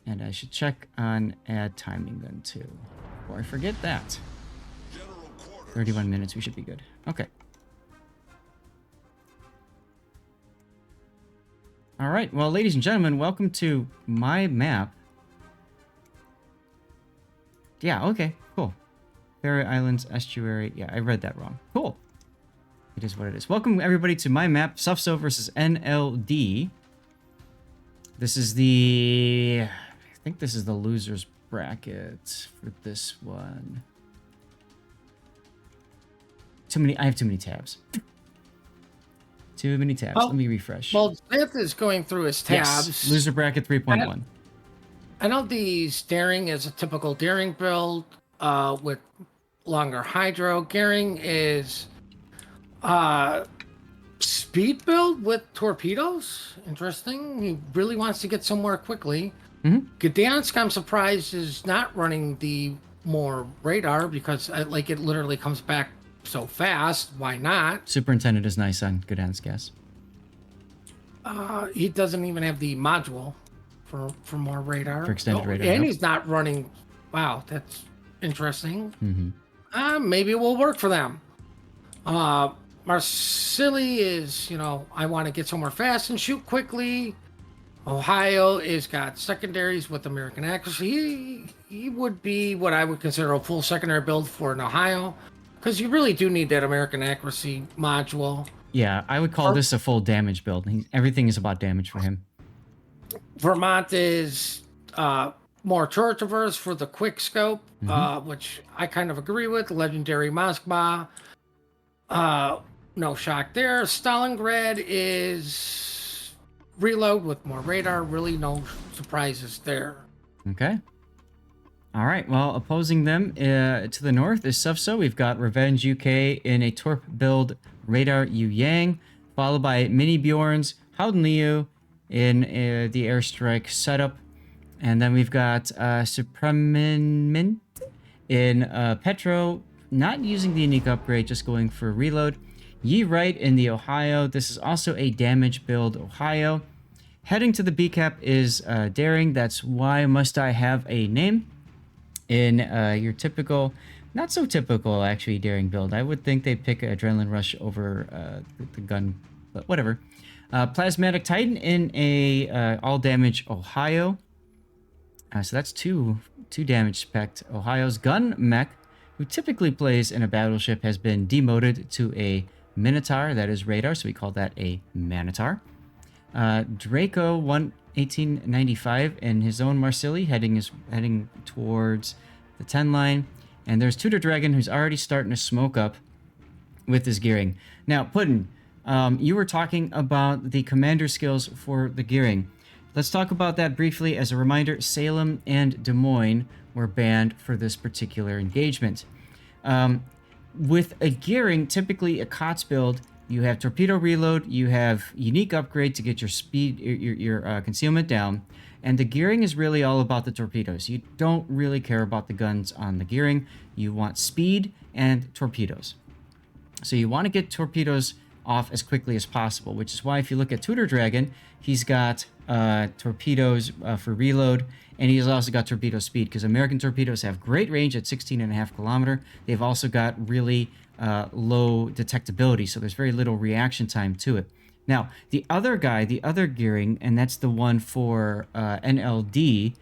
And I should check on add timing then too. Before I forget that. 31 minutes, we should be good. Okay. All right, well, ladies and gentlemen, welcome to my map. Yeah, okay, cool. Faroe Islands, Estuary. Yeah, I read that wrong. Cool. It is what it is. Welcome, everybody, to my map, SFSO versus NLD. This is the... I think this is the loser's bracket for this one. I have too many tabs. Too many tabs. Oh, let me refresh. Well, Smith is going through his tabs. Yes. Loser bracket 3.1. NLD's daring is a typical daring build with longer hydro. Gearing is speed build with torpedoes. Interesting. He really wants to get somewhere quickly. Gdansk, I'm surprised, is not running the more radar because it literally comes back so fast. Why not? Superintendent is nice on Gdansk, yes. He doesn't even have the module for more radar. For extended radar. And he's not running. Wow, that's interesting. Mm-hmm. Maybe it will work for them. Marcilli is, I want to get somewhere fast and shoot quickly. Ohio is got secondaries with American accuracy. He would be what I would consider a full secondary build for an Ohio, because you really do need that American accuracy module. Yeah, I would call this a full damage build. Everything is about damage for him. Vermont is more turret averse for the quick scope, which I kind of agree with. Legendary Moskva. No shock there. Stalingrad is reload with more radar. Really no surprises there. Okay. All right. Well, opposing them to the north is SFSO. We've got Revenge UK in a Torp build radar Yu Yang, followed by Mini Bjorns, Howden Liu in the airstrike setup. And then we've got Supremint in Petro, not using the unique upgrade, just going for reload. Yi Wright in the Ohio. This is also a damage build Ohio. Heading to the BCAP is Daring. That's Why Must I Have a Name? In your typical, not so typical actually, Daring build. I would think they'd pick Adrenaline Rush over the gun, but whatever. Plasmatic Titan in a all damage Ohio. So that's two damage spec. Ohio's Gun Mech, who typically plays in a battleship, has been demoted to a Minotaur. That is radar, so we call that a Manitar. Draco 1895 and his own Marcilli heading towards the 10 line. And there's Tudor Dragon, who's already starting to smoke up with his gearing. Now, Puddin, you were talking about the commander skills for the gearing. Let's talk about that briefly. As a reminder, Salem and Des Moines were banned for this particular engagement. With a gearing, typically a COTS build, you have torpedo reload, you have unique upgrade to get your speed, your concealment down, and the gearing is really all about the torpedoes. You don't really care about the guns on the gearing. You want speed and torpedoes. So you want to get torpedoes off as quickly as possible, which is why if you look at Tudor Dragon, he's got torpedoes for reload, and he's also got torpedo speed, because American torpedoes have great range at 16.5 kilometer. They've also got really low detectability, so there's very little reaction time to it. Now, the other gearing, and that's the one for NLD,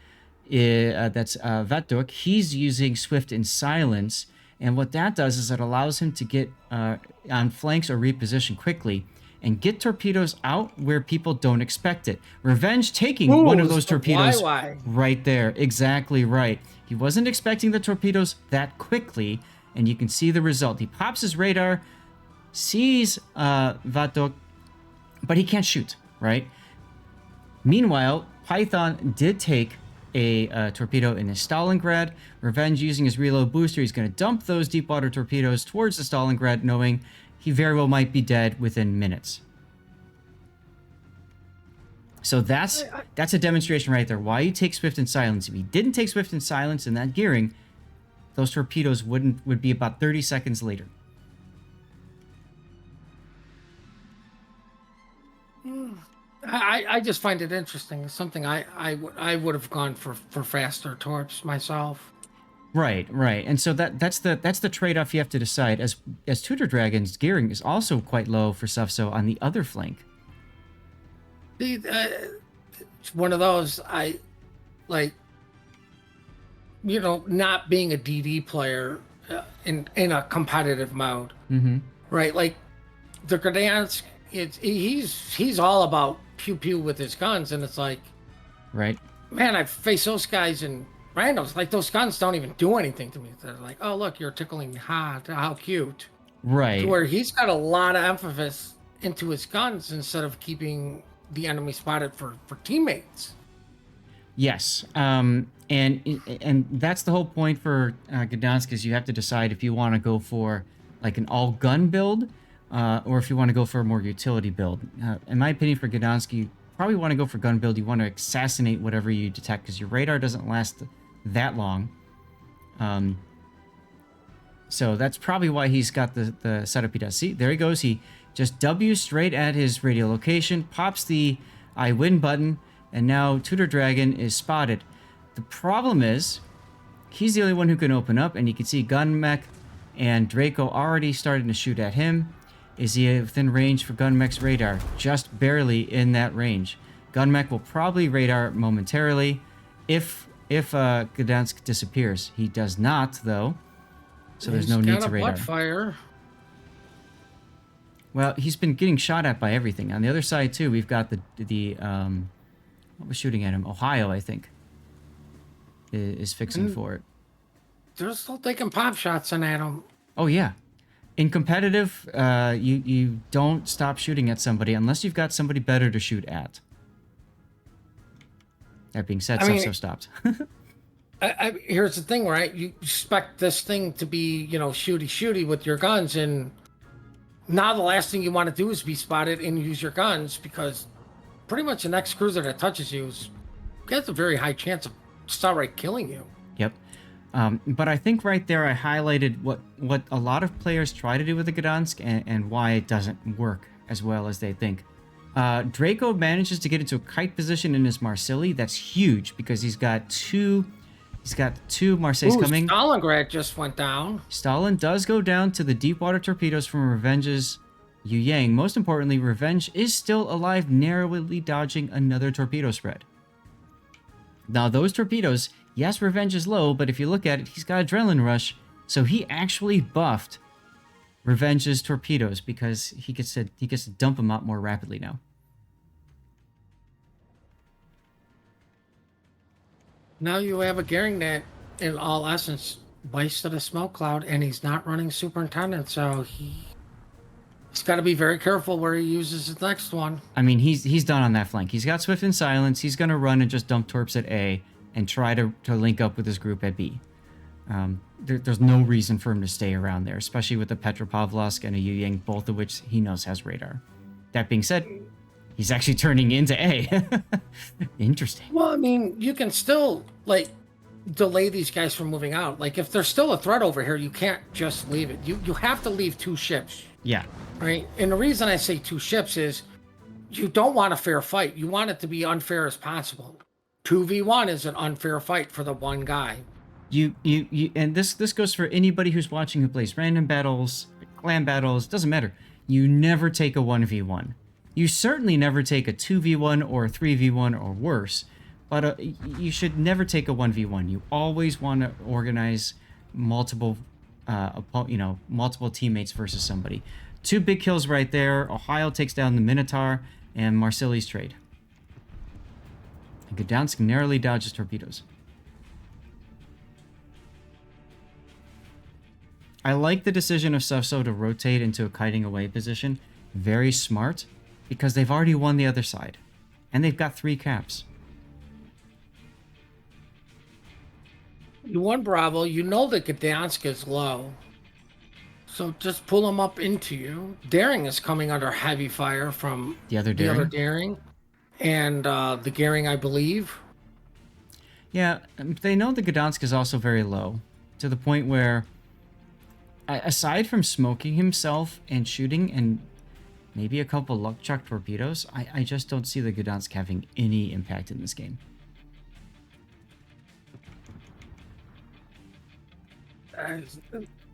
that's Vatuk. He's using Swift and Silence, and what that does is it allows him to get on flanks or reposition quickly and get torpedoes out where people don't expect it. Revenge taking one of those torpedoes right there. Exactly right. He wasn't expecting the torpedoes that quickly, and you can see the result. He pops his radar, sees Vatuk, but he can't shoot, right? Meanwhile, Python did take a torpedo in his Stalingrad. Revenge, using his reload booster, he's going to dump those deep water torpedoes towards the Stalingrad, knowing he very well might be dead within minutes. So that's a demonstration right there. Why you take Swift and Silence. If he didn't take Swift and Silence in that gearing, those torpedoes would be about 30 seconds later. I just find it interesting. It's something I would have gone for faster torps myself. Right, right. And so that's the trade-off you have to decide. As Tutor Dragon's gearing is also quite low for SFSO on the other flank. See, it's one of those I like. Not being a DD player in a competitive mode, Mm-hmm. right? Like the Gdansk, he's all about pew pew with his guns, and it's like, Right. man, I've faced those guys in randoms. Like those guns don't even do anything to me. They're like, oh look, you're tickling me. How cute. To Right. where he's got a lot of emphasis into his guns instead of keeping the enemy spotted for teammates. Yes. And that's the whole point for Gdansk is you have to decide if you want to go for like an all gun build, or if you want to go for a more utility build. In my opinion, for Gdansk, you probably want to go for gun build. You want to assassinate whatever you detect because your radar doesn't last that long. So that's probably why he's got the setup he does. See, there he goes. He just W straight at his radio location, pops the I win button, and now Tutor Dragon is spotted. The problem is, he's the only one who can open up, and you can see Gun Mech and Draco already starting to shoot at him. Is he within range for Gun Mech's radar? Just barely in that range. Gun Mech will probably radar momentarily if Gdansk disappears. He does not, though, so there's no need to radar. Butt fire. Well, he's been getting shot at by everything. On the other side, too, we've got the what was shooting at him? Ohio, I think, is fixing for it. They're still taking pop shots in at him. Oh, yeah. In competitive, you don't stop shooting at somebody unless you've got somebody better to shoot at. That being said, SFSO stopped. Here's the thing, right? You expect this thing to be, shooty with your guns, and now the last thing you want to do is be spotted and use your guns, because pretty much the next cruiser that touches you has a very high chance of outright killing you. Yep. But I think right there I highlighted what a lot of players try to do with the Gdansk and why it doesn't work as well as they think. Draco manages to get into a kite position in his Marsilli. That's huge because he's got two Marseilles coming. Stalingrad just went down. Stalin does go down to the deep water torpedoes from Revenge's Yu Yang. Most importantly, Revenge is still alive, narrowly dodging another torpedo spread. Now, those torpedoes, yes, Revenge is low, but if you look at it, he's got Adrenaline Rush, so he actually buffed Revenge's torpedoes because he gets to dump them out more rapidly now. Now you have a gearing that, in all essence, bites to the smoke cloud, and he's not running Superintendent, so he's got to be very careful where he uses his next one. I mean, he's done on that flank. He's got Swift and Silence. He's going to run and just dump torps at A and try to link up with his group at B. There's no reason for him to stay around there, especially with the Petropavlovsk and a Yu Yang, both of which he knows has radar. That being said, he's actually turning into A. Interesting. Well, I mean, you can still, delay these guys from moving out. Like, if there's still a threat over here, you can't just leave it. You have to leave 2 ships. Yeah. Right? And the reason I say 2 ships is you don't want a fair fight. You want it to be unfair as possible. 2v1 is an unfair fight for the one guy. You and this goes for anybody who's watching who plays random battles, clan battles, doesn't matter. You never take a 1v1. You certainly never take a 2v1 or a 3v1 or worse, but you should never take a 1v1. You always want to organize multiple teammates versus somebody. 2 big kills right there. Ohio takes down the Minotaur and Marsilli's trade. And Gdansk narrowly dodges torpedoes. I like the decision of SFSO to rotate into a kiting away position. Very smart, because they've already won the other side. And they've got 3 caps. You won Bravo. You know that Gdansk is low. So just pull them up into you. Daring is coming under heavy fire from the other Daring. And the Daring, I believe. Yeah, they know the Gdansk is also very low, to the point where, aside from smoking himself and shooting and Maybe a couple luck chuck torpedoes. I just don't see the Gdansk having any impact in this game.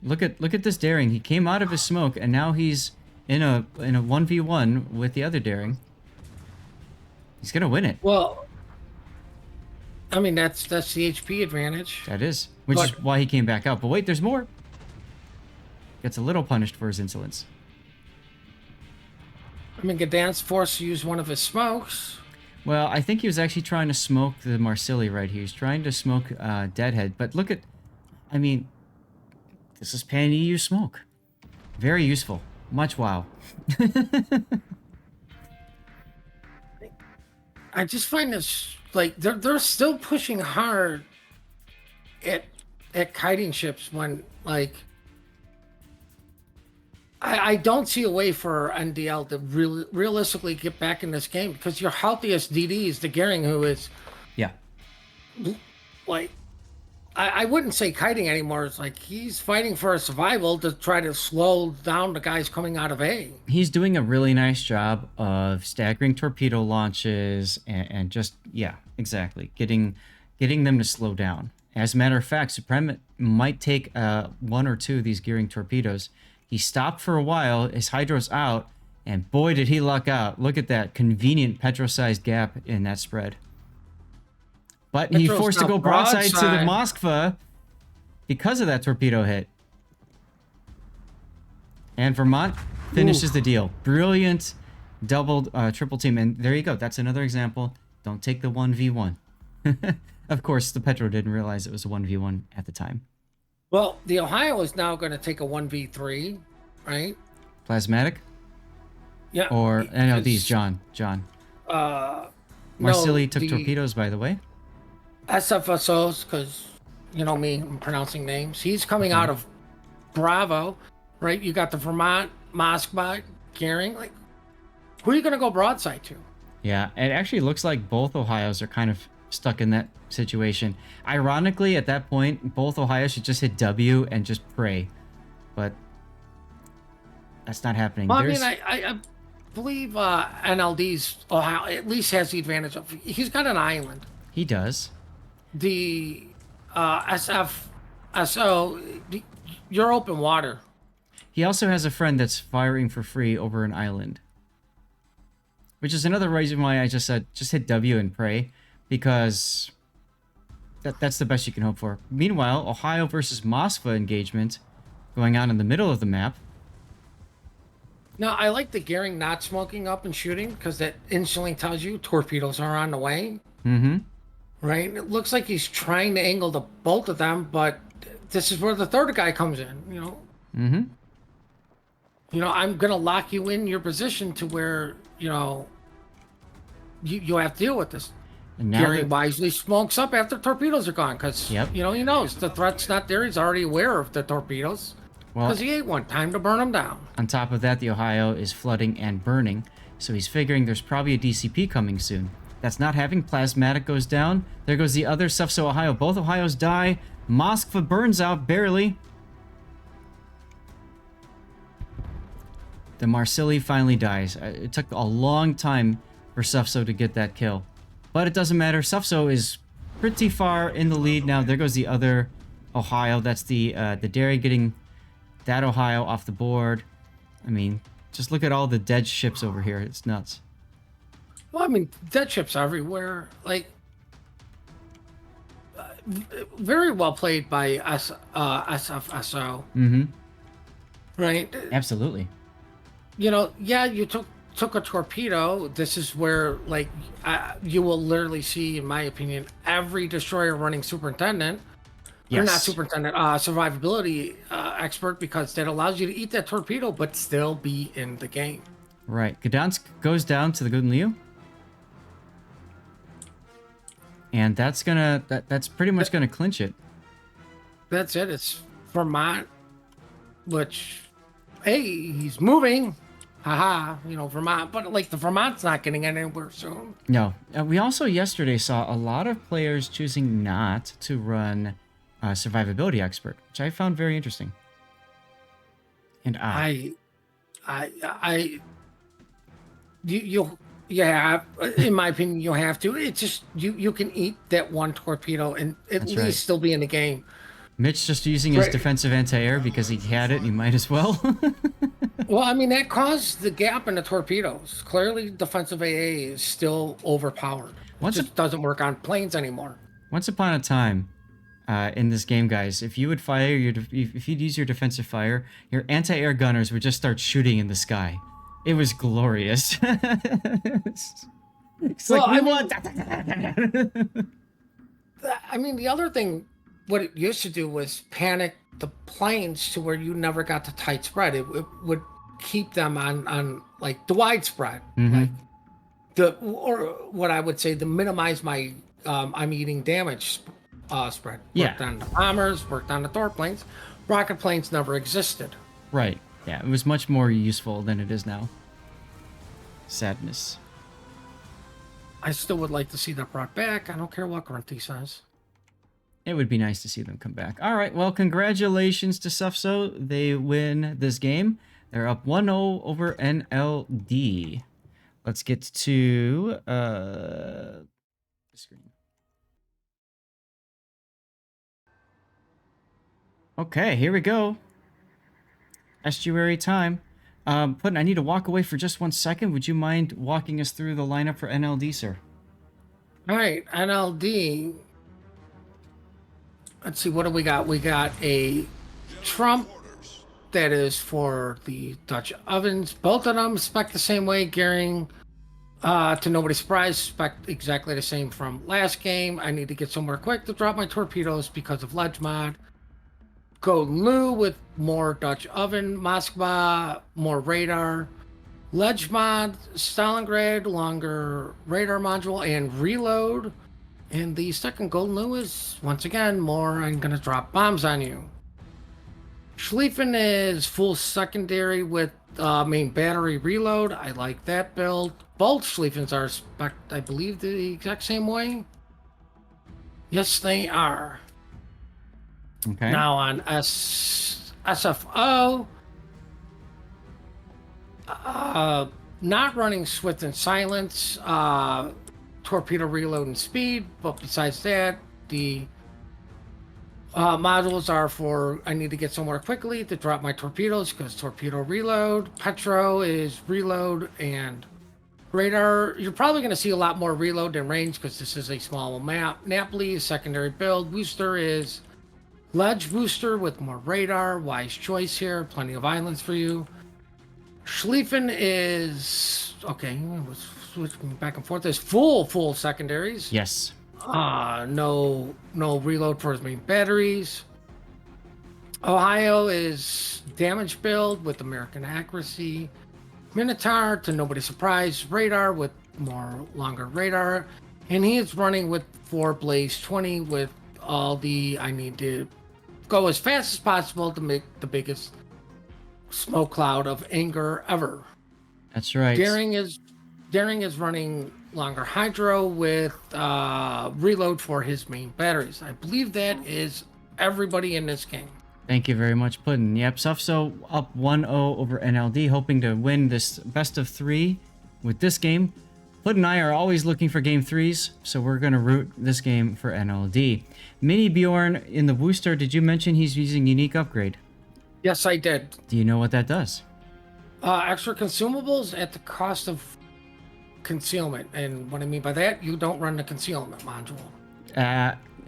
Look at this daring. He came out of his smoke, and now he's in a 1v1 with the other daring. He's gonna win it. Well, I mean that's the HP advantage. That is, which is why he came back out. But wait, there's more. Gets a little punished for his insolence. I mean, Gdansk forced to use one of his smokes. Well, I think he was actually trying to smoke the Marsili right here. He's trying to smoke Deadhead. But look at, I mean, this is pan-EU smoke. Very useful. Much wow. I just find this, like, they're still pushing hard at kiting ships when, like, I don't see a way for NDL to realistically get back in this game, because your healthiest DD is the Gering, who is, yeah, like, I wouldn't say kiting anymore. It's like he's fighting for a survival to try to slow down the guys coming out of A. He's doing a really nice job of staggering torpedo launches and just, yeah, exactly, getting them to slow down. As a matter of fact, Supreme might take one or two of these gearing torpedoes. He stopped for a while, his hydro's out, and boy did he luck out. Look at that convenient petro-sized gap in that spread. But he forced to go broadside to the Moskva because of that torpedo hit. And Vermont finishes the deal. Brilliant doubled, triple team. And there you go. That's another example. Don't take the 1v1. Of course, the Petro didn't realize it was a 1v1 at the time. Well, the Ohio is now going to take a 1v3, right? Plasmatic? Yeah. Or NLDs, John. Marsili took the torpedoes, by the way. SFSOs, because, you know me, I'm pronouncing names. He's coming out of Bravo, right? You got the Vermont, Moskva, Gering. Like, who are you going to go broadside to? Yeah, it actually looks like both Ohios are kind of stuck in that situation. Ironically, at that point, both Ohios should just hit W and just pray. But that's not happening. Well, I mean, I believe NLD's Ohio at least has the advantage of, he's got an island. He does. The SFSO, you're open water. He also has a friend that's firing for free over an island. Which is another reason why I just said, just hit W and pray. Because that's the best you can hope for. Meanwhile, Ohio versus Moskva engagement going on in the middle of the map. Now, I like the Gering not smoking up and shooting, because that instantly tells you torpedoes are on the way. Mm-hmm. Right? It looks like he's trying to angle the both of them, but this is where the third guy comes in, you know? Mm-hmm. You know, I'm going to lock you in your position to where, you know, you have to deal with this. And now Gering wisely smokes up after torpedoes are gone, because, you know, he knows the threat's not there. He's already aware of the torpedoes, because he ate one. Time to burn them down. On top of that, the Ohio is flooding and burning, so he's figuring there's probably a DCP coming soon. That's not having. Plasmatic goes down. There goes the other SFSO Ohio. Both Ohios die. Moskva burns out barely. The Marsili finally dies. It took a long time for SFSO to get that kill. But it doesn't matter. SFSO is pretty far in the lead now. There goes the other Ohio. That's the Derry getting that Ohio off the board. I mean, just look at all the dead ships over here. It's nuts. Well, I mean, dead ships everywhere. Like, very well played by SFSO. Mm-hmm. Right? Absolutely. You know, yeah, you took a torpedo. This is where, like, you will literally see, in my opinion, every destroyer running superintendent. You're not superintendent, survivability expert, because that allows you to eat that torpedo but still be in the game. Right. Gdansk goes down to the Gudliu. And that's pretty much gonna clinch it. That's it. It's Vermont, which, hey, he's moving. Haha, you know, Vermont. But, like, the Vermont's not getting anywhere soon. No. We also yesterday saw a lot of players choosing not to run survivability expert, which I found very interesting. And Yeah, in my opinion, you have to. It's just you can eat that one torpedo and at That's least right. still be in the game. Mitch just using his defensive anti-air because he had it and he might as well. Well, I mean, that caused the gap in the torpedoes. Clearly, defensive AA is still overpowered. It once, a, just doesn't work on planes anymore. once upon a time, in this game, guys, if you would fire if you'd use your defensive fire, your anti-air gunners would just start shooting in the sky. It was glorious. It's Well, like we I mean, want. the other thing, what it used to do was panic the planes to where you never got the tight spread. It would keep them on like the widespread, like or what I would say to minimize my I'm eating damage spread. Yeah. Worked on the bombers, worked on the Thor planes. Rocket planes never existed. Right. Yeah, it was much more useful than it is now. Sadness. I still would like to see that brought back. I don't care what Grunty says. It would be nice to see them come back. All right, well, congratulations to SFSO. They win this game. They're up 1-0 over NLD. Let's get to the screen. Okay, here we go. Estuary time. Puddin, I need to walk away for just 1 second. Would you mind walking us through the lineup for NLD, sir? All right, NLD. Let's see, what do we got? We got a Trump that is for the Dutch ovens. Both of them spec the same way. Gearing, to nobody's surprise, spec exactly the same from last game. I need to get somewhere quick to drop my torpedoes because of ledge mod. Golden Lu with more Dutch oven. Moskva, more radar. Ledge mod, Stalingrad, longer radar module, and reload. And the second Golden Lu is, once again, more I'm going to drop bombs on you. Schlieffen is full secondary with main battery reload. I like that build. Both Schlieffens are spec, I believe, the exact same way. Yes, they are. Okay. Now on SFO, not running Swift and Silence, torpedo reload and speed, but besides that, the modules are for I need to get somewhere quickly to drop my torpedoes because torpedo reload. Petro is reload and radar. You're probably going to see a lot more reload than range because this is a small map. Napoli is secondary build. Booster is ledge booster with more radar. Wise choice here. Plenty of islands for you. Schlieffen is okay. Let's switch back and forth. There's full secondaries. Yes. No reload for his main batteries. Ohio is damage build with American accuracy. Minotaur, to nobody's surprise, radar with more longer radar. And he is running with 4 Blaze 20 with all the I need to go as fast as possible to make the biggest smoke cloud of anger ever. That's right. Daring is running longer hydro with reload for his main batteries. I believe that is everybody in this game. Thank you very much, Puddin. Yep, SFSO up 1-0 over NLD, hoping to win this best of 3 with this game. Puddin and I are always looking for game 3s, so we're going to root this game for NLD. Mini Bjorn in the Worcester, did you mention he's using unique upgrade? Yes, I did. Do you know what that does? Extra consumables at the cost of concealment. And what I mean by that, you don't run the concealment module.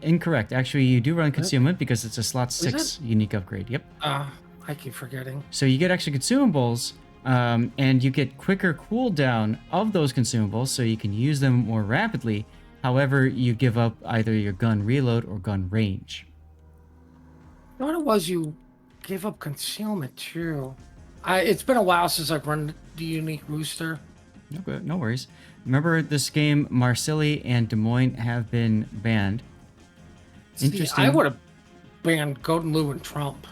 Incorrect. Actually, you do run concealment because it's a slot 6 unique upgrade. Yep. I keep forgetting. So you get extra consumables, and you get quicker cooldown of those consumables, so you can use them more rapidly. However, you give up either your gun reload or gun range. You know what it was? You gave up concealment too. It's been a while since I've run the unique rooster. Okay, no worries. Remember this game, Marseille and Des Moines have been banned. Interesting. I would have banned Golden Lu and Trump.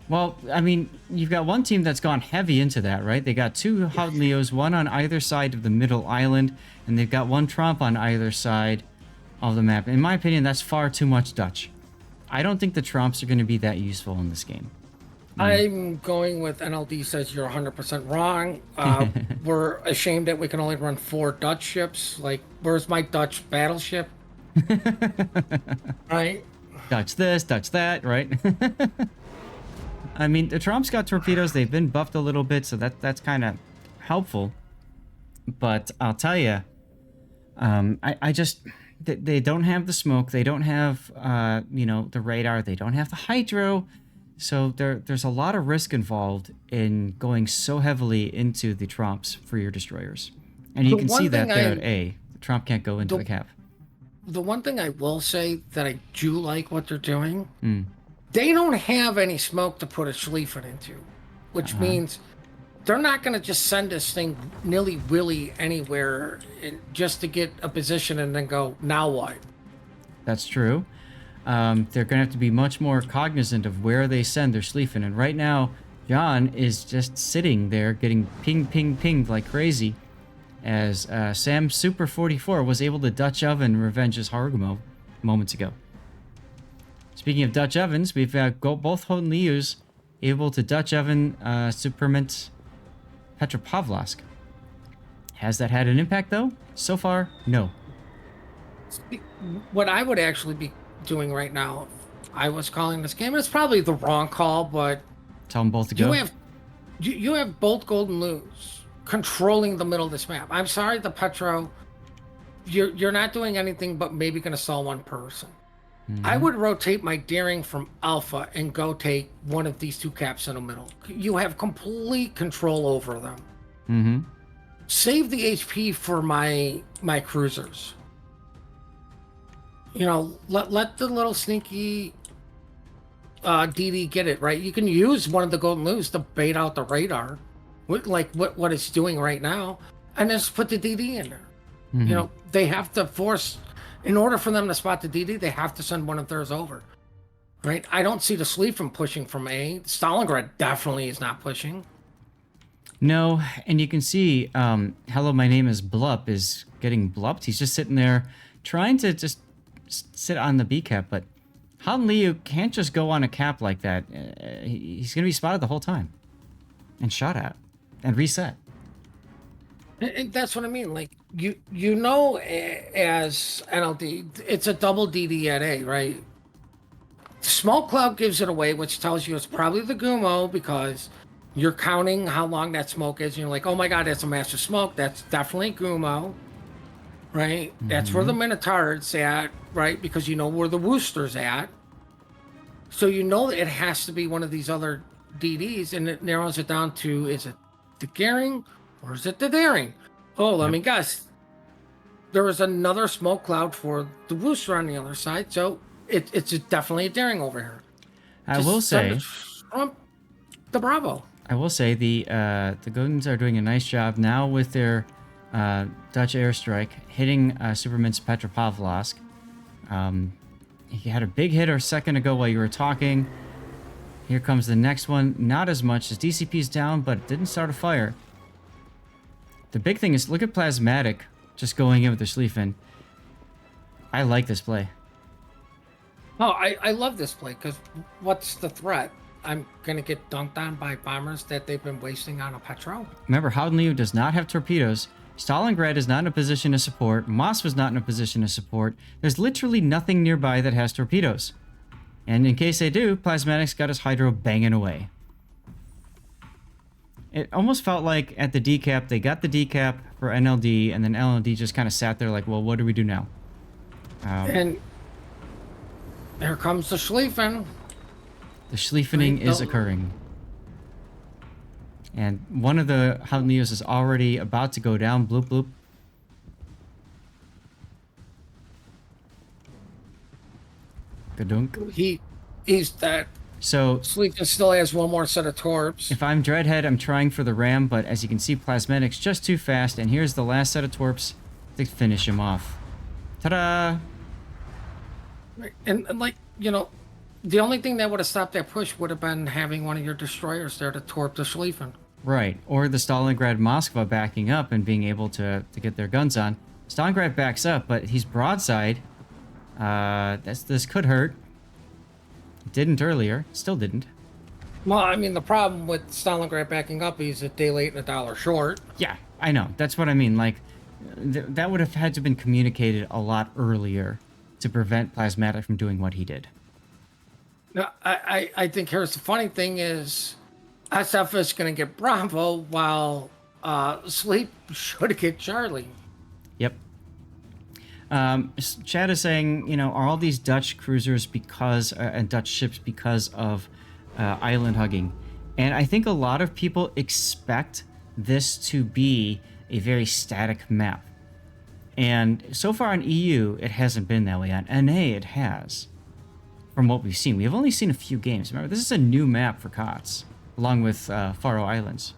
Well, I mean, you've got one team that's gone heavy into that, right? They got 2 Hot Leos, one on either side of the middle island, and they've got 1 Trump on either side of the map. In my opinion, that's far too much Dutch. I don't think the Trumps are going to be that useful in this game. I'm going with NLD says you're 100% wrong. We're ashamed that we can only run 4 Dutch ships. Like, where's my Dutch battleship? Right? Dutch this, Dutch that, right? I mean, the Trump's got torpedoes. They've been buffed a little bit, so that's kind of helpful. But I'll tell you, I just they don't have the smoke. They don't have you know, the radar. They don't have the hydro. So there's a lot of risk involved in going so heavily into the Trumps for your destroyers, and you The can one see that thing there at A. The Trump can't go into the, the cap. the one thing I will say that I do like what they're doing, Mm. they don't have any smoke to put a Schlieffen into, which means they're not going to just send this thing nilly-willy anywhere just to get a position and then go, now what? That's true. They're going to have to be much more cognizant of where they send their Schlieffen. And right now, John is just sitting there getting pinged like crazy as Sam Super 44 was able to Dutch oven revenge his Harugumo moments ago. Speaking of Dutch ovens, we've both Houghton Lius able to Dutch oven Supermint Petropavlovsk. Has that had an impact, though? So far, no. What I would actually be doing right now, if I was calling this game, it's probably the wrong call, but Tell them both to go. you have both Golden Lose controlling the middle of this map. I'm sorry, the Petro, you're not doing anything but maybe going to sell one person. I would rotate my Daring from Alpha and go take one of these 2 caps in the middle. You have complete control over them. Mm-hmm. Save the HP for my cruisers. You know, let the little sneaky DD get it, right? You can use one of the Golden Lose to bait out the radar, like what it's doing right now, and just put the DD in there. Mm-hmm. You know, they have to force, in order for them to spot the DD, they have to send one of theirs over, right? I don't see the Schlieffen pushing from A. Stalingrad definitely is not pushing. No, and you can see, hello, my name is Blup is getting blupped. He's just sitting there trying to just sit on the B cap, but Han Liu can't just go on a cap like that. He's going to be spotted the whole time and shot at and reset. And that's what I mean. Like, you know, as NLD, it's a double DD at A, right? Smoke cloud gives it away, which tells you it's probably the Gumo because you're counting how long that smoke is. And you're like, oh my God, that's a massive smoke. That's definitely Gumo, right? That's where the Minotaur's at, right? Because you know where the Wooster's at. So you know that it has to be one of these other DDs, and it narrows it down to, is it the Gehring or is it the Daring? Oh, let me guess. There is another smoke cloud for the Wooster on the other side, so it's definitely a Daring over here. I will say, the Bravo. I will say the Godins are doing a nice job now with their Dutch airstrike hitting Superman's Petropavlovsk. He had a big hit a second ago while you were talking. Here comes the next one. Not as much. His DCP's down, but it didn't start a fire. The big thing is, look at Plasmatic just going in with the Schlieffen. I like this play. Oh, I love this play, because what's the threat? I'm going to get dunked on by bombers that they've been wasting on a Petro? Remember, Houghton Liu does not have torpedoes. Stalingrad is not in a position to support. Moskva's not in a position to support. There's literally nothing nearby that has torpedoes. And in case they do, Plasmatic's got his hydro banging away. It almost felt like at the decap, they got the decap for NLD, and then NLD just kind of sat there like, well, what do we do now? And here comes the Schlieffen. The Schlieffening is occurring. And one of the Houghton Lius is already about to go down. Bloop, bloop. Gadunk. He's that. So Schlieffen still has one more set of torps. if I'm Dreadhead, I'm trying for the ram, but as you can see, Plasmatic's just too fast, and here's the last set of torps to finish him off. Ta-da! And like, you know, the only thing that would have stopped that push would have been having one of your destroyers there to torp the Schlieffen. Right, or the Stalingrad Moskva backing up and being able to get their guns on. Stalingrad backs up, but he's broadside. This could hurt. Didn't earlier, still didn't. Well, I mean, the problem with Stalingrad backing up, he's a day late and a dollar short. Yeah, I know. That's what I mean. Like, that would have had to been communicated a lot earlier to prevent Plasmatic from doing what he did. No, I think here's the funny thing is SF is going to get Bravo while Sleep should get Charlie. Yep. Chad is saying, you know, are all these Dutch cruisers because and Dutch ships because of island hugging? And I think a lot of people expect this to be a very static map. And so far on EU, it hasn't been that way. On NA, it has. From what we've seen, we have only seen a few games. Remember, this is a new map for COTS, along with Faroe Islands.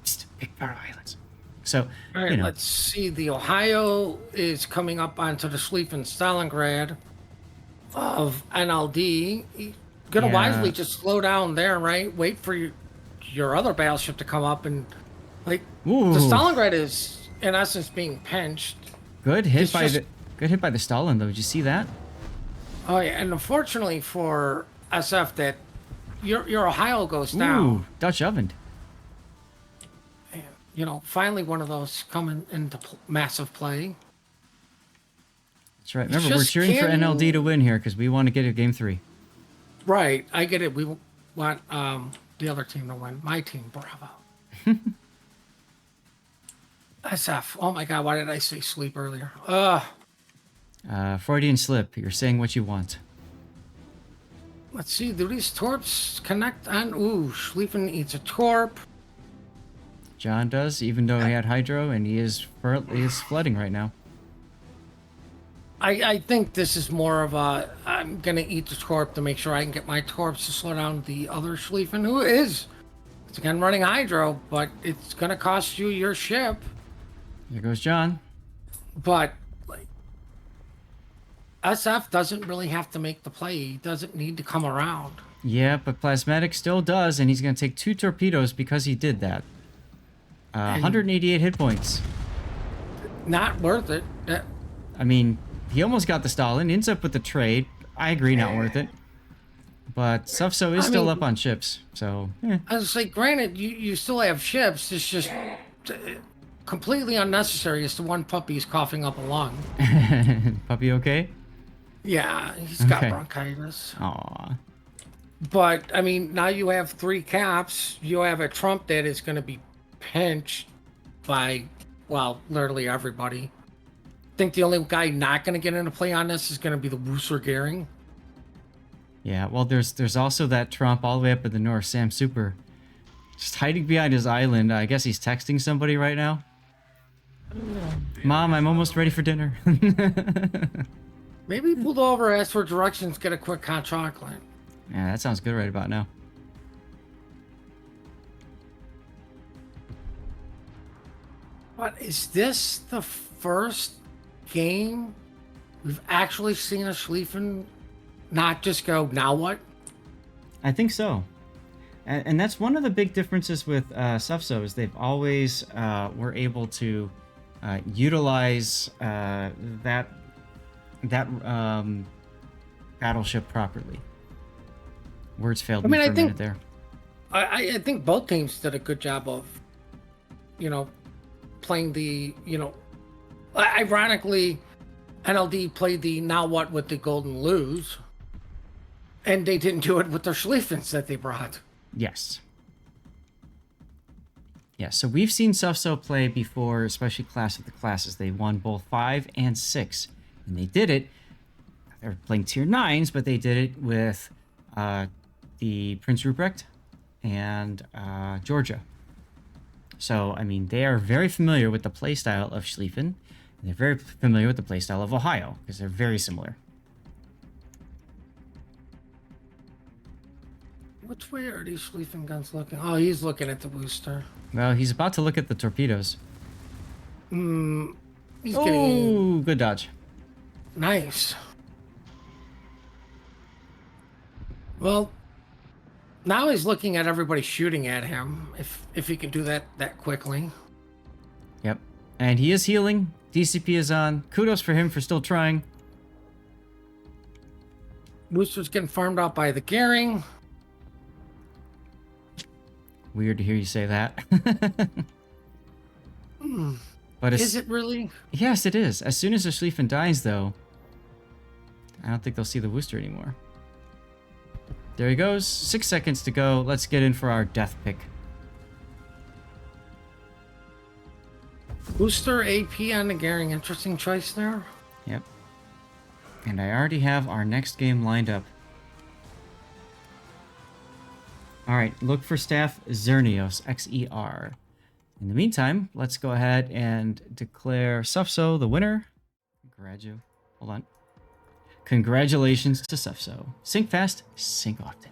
Psst, big Faroe Islands. So, All right, you know, let's see. The Ohio is coming up onto the Sleep and Stalingrad of NLD. You gotta Yeah. wisely just slow down there, right? Wait for your other battleship to come up and like Ooh. the Stalingrad is in essence being pinched. good hit by the Stalin though. Did you see that? Oh yeah, and unfortunately for SF, that your Ohio goes down. Ooh, Dutch ovened. And, you know, finally one of those coming into massive play. That's right. Remember, we're cheering for NLD to win here because we want to get a game 3. Right, I get it. We want the other team to win. My team, bravo. SF. Oh my God, why did I say sleep earlier? Freudian slip. You're saying what you want. Let's see. Do these torps connect on? Ooh, Schlieffen eats a torp. John does, even though he had hydro, and he is flooding right now. I think this is more of a I'm gonna eat the torp to make sure I can get my torps to slow down the other Schlieffen, who is it's again running hydro, but it's gonna cost you your ship. Here goes John. But like SF doesn't really have to make the play. He doesn't need to come around. Yeah, but Plasmatic still does, and he's going to take 2 torpedoes because he did that. 188 hit points. Not worth it. I mean, he almost got the Stalin, ends up with the trade. I agree, not worth it. But SFSO is still up on ships, so... I was like, granted, you still have ships. It's just completely unnecessary as to one puppy's coughing up a lung. Puppy okay? Yeah, he's got Okay. bronchitis. Aw. But, I mean, now you have 3 caps. You have a Trump that is going to be pinched by, well, literally everybody. I think the only guy not going to get into play on this is going to be the Wooser Gehring. Yeah, well, there's also that Trump all the way up in the north, Sam Super. Just hiding behind his island. I guess he's texting somebody right now. Mom, I'm almost ready for dinner. Maybe he pulled over, asked for directions, get a quick hot chocolate. Yeah, that sounds good right about now. But is this the first game we've actually seen a Schlieffen not just go, now what? I think so. And that's one of the big differences with SFSO is they've always were able to utilize that battleship properly. Words failed me for a minute there. I think both teams did a good job of, playing the, ironically, NLD played the now what with the Golden Lose, and they didn't do it with their Schlieffens that they brought. Yes. Yeah, so we've seen SFSO play before, especially Clash of the Classes. They won both 5 and 6, and they did it. They're playing tier 9s, but they did it with the Prince Ruprecht and Georgia. So, I mean, they are very familiar with the playstyle of Schlieffen, and they're very familiar with the playstyle of Ohio, because they're very similar. Which way are these Schlieffen guns looking? Oh, he's looking at the booster. Well, he's about to look at the torpedoes. He's Oh, getting good dodge. nice. Well, now he's looking at everybody shooting at him. If he can do that quickly. Yep. And he is healing. DCP is on. Kudos for him for still trying. Booster's getting farmed out by the Gehring. Weird to hear you say that. But Is it really? Yes, it is. As soon as the Schlieffen dies, though, I don't think they'll see the Worcester anymore. There he goes. 6 seconds to go. Let's get in for our death pick. Booster AP on the Gehring. Interesting choice there. Yep. And I already have our next game lined up. Alright, look for staff Xerneos, X-E-R. In the meantime, let's go ahead and declare SFSO the winner. Hold on. Congratulations to SFSO. Sync fast, sync often.